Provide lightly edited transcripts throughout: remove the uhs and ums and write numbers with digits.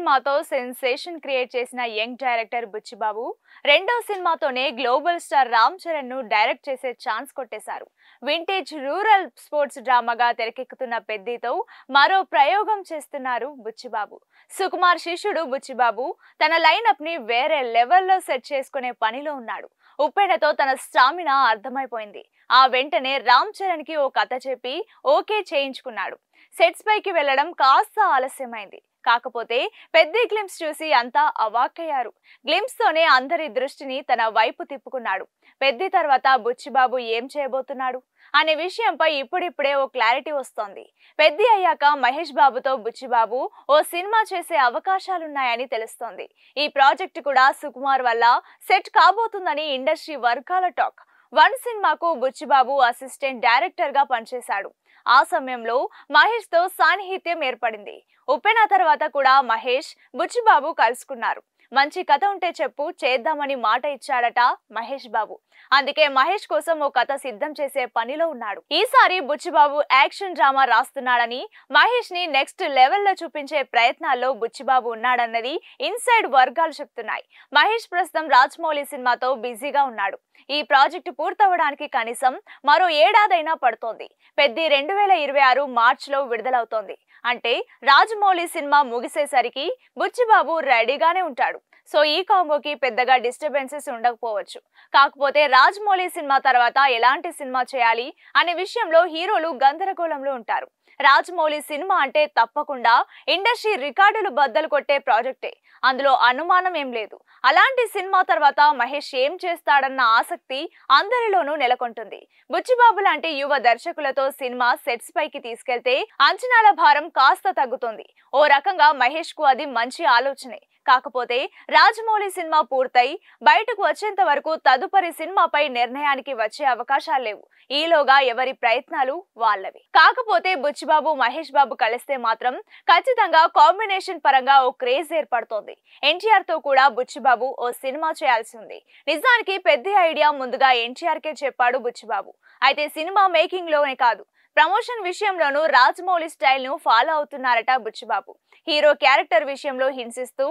సినిమాతో sensation create చేసిన young director Buchibabu రెండో సినిమాతోనే గ్లోబల్ స్టార్ రామ్ చరణ్ ను డైరెక్ట్ చేసే ఛాన్స్ కొట్టేశారు. వింటేజ్ రూరల్ స్పోర్ట్స్ డ్రామాగా తెరకెక్కుతున్న పెద్దితో మరో ప్రయోగం చేస్తున్నారు బుచ్చిబాబు. సుకుమార్ శిష్యుడు బుచ్చిబాబు తన లైనప్ ని వేరే లెవెల్లో సెట్ చేసుకునే పనిలో ఉన్నాడు. ఉప్పెనతో తన స్టామినా అర్థమైపోయింది. ఆ వెంటనే రామ్ చరణ్ కి ఓ కథ చెప్పి ఓకే చేయించుకున్నాడు. సెట్స్ పైకి వెళ్లడం కాస్త ఆలస్యమైంది. కాకపోతే పెద్ద గ్లింప్స్ చూసి అంతా అవాక్కయ్యారు. గ్లింప్స్ తోనే అందరి దృష్టిని తన వైపు తిప్పుకున్నాడు. పెద్ది తర్వాత బుచ్చిబాబు ఏం చేయబోతున్నాడు అనే విషయంపై ఇప్పుడిప్పుడే ఓ క్లారిటీ వస్తోంది. పెద్ది అయ్యాక మహేష్ బాబుతో బుచ్చిబాబు ఓ సినిమా చేసే అవకాశాలున్నాయని తెలుస్తోంది. ఈ ప్రాజెక్ట్ కూడా సుకుమార్ వల్ల సెట్ కాబోతుందని ఇండస్ట్రీ వర్గాల టాక్. వన్ సినిమాకు బుచ్చిబాబు అసిస్టెంట్ డైరెక్టర్ గా పనిచేశాడు. ఆ సమయంలో మహేష్ తో సాన్నిహిత్యం ఏర్పడింది. ఉప్పెన తర్వాత కూడా మహేష్ బుచ్చిబాబు కలుసుకున్నారు. మంచి కథ ఉంటే చెప్పు, చేద్దామని మాట ఇచ్చాడట మహేష్ బాబు. అందుకే మహేష్ కోసం ఓ కథ సిద్ధం చేసే పనిలో ఉన్నాడు. ఈసారి బుచ్చిబాబు యాక్షన్ డ్రామా రాస్తున్నాడని, మహేష్ ని నెక్స్ట్ లెవెల్లో చూపించే ప్రయత్నాల్లో బుచ్చిబాబు ఉన్నాడన్నది ఇన్సైడ్ వర్గాలు చెప్తున్నాయి. మహేష్ ప్రస్తుతం రాజమౌళి సినిమాతో బిజీగా ఉన్నాడు. ఈ ప్రాజెక్టు పూర్తవడానికి కనీసం మరో ఏడాదైనా పడుతోంది. పెద్ది 2026 మార్చిలో విడుదలవుతోంది. అంటే రాజమౌళి సినిమా ముగిసేసరికి బుచ్చిబాబు రెడీగానే ఉంటాడు. సో ఈ కాంబోకి పెద్దగా డిస్టర్బెన్సెస్ ఉండకపోవచ్చు. కాకపోతే రాజమౌళి సినిమా తర్వాత ఎలాంటి సినిమా చేయాలి అనే విషయంలో హీరోలు గందరగోళంలో ఉంటారు. రాజమౌళి సినిమా అంటే తప్పకుండా ఇండస్ట్రీ రికార్డులు బద్దలు కొట్టే ప్రాజెక్టే, అందులో అనుమానం ఏం లేదు. అలాంటి సినిమా తర్వాత మహేష్ ఏం చేస్తాడన్న ఆసక్తి అందరిలోనూ నెలకొంటుంది. బుచ్చిబాబు లాంటి యువ దర్శకులతో సినిమా సెట్స్ పైకి తీసుకెళ్తే అంచనాల భారం కాస్త తగ్గుతుంది. ఓ రకంగా మహేష్ కు అది మంచి ఆలోచనే. కాకపోతే రాజమౌళి సినిమా పూర్తయి బయటకు వచ్చేంత వరకు తదుపరి సినిమాపై నిర్ణయానికి వచ్చే అవకాశాలు లేవు. ఈలోగా ఎవరి ప్రయత్నాలు వాళ్ళవి. కాకపోతే బుచ్చిబాబు మహేష్ బాబు కలిస్తే మాత్రం ఖచ్చితంగా కాంబినేషన్ పరంగా ఓ క్రేజ్ ఏర్పడుతోంది. ఎన్టీఆర్ తో కూడా బుచ్చిబాబు ఓ సినిమా చేయాల్సి ఉంది. నిజానికి పెద్ద ఐడియా ముందుగా ఎన్టీఆర్ కే చెప్పాడు బుచ్చిబాబు. అయితే సినిమా మేకింగ్ లోనే కాదు, ప్రమోషన్ విషయంలోనూ రాజమౌళి స్టైల్ ను ఫాలో అవుతున్నారట బుచ్చిబాబు. హీరో క్యారెక్టర్ విషయంలో హింసిస్తూ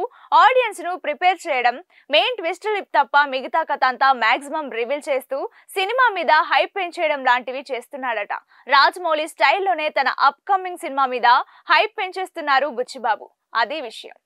ఆడియన్స్ ను ప్రిపేర్ చేయడం, మెయిన్ ట్విస్ట్ తప్ప మిగతా కథ అంతా మాక్సిమం రివీల్ చేస్తూ సినిమా మీద హైప్ పెంచేయడం లాంటివి చేస్తున్నాడట. రాజమౌళి స్టైల్లోనే తన అప్ కమింగ్ సినిమా మీద హైప్ పెంచేస్తున్నారు బుచ్చిబాబు. అది విషయం.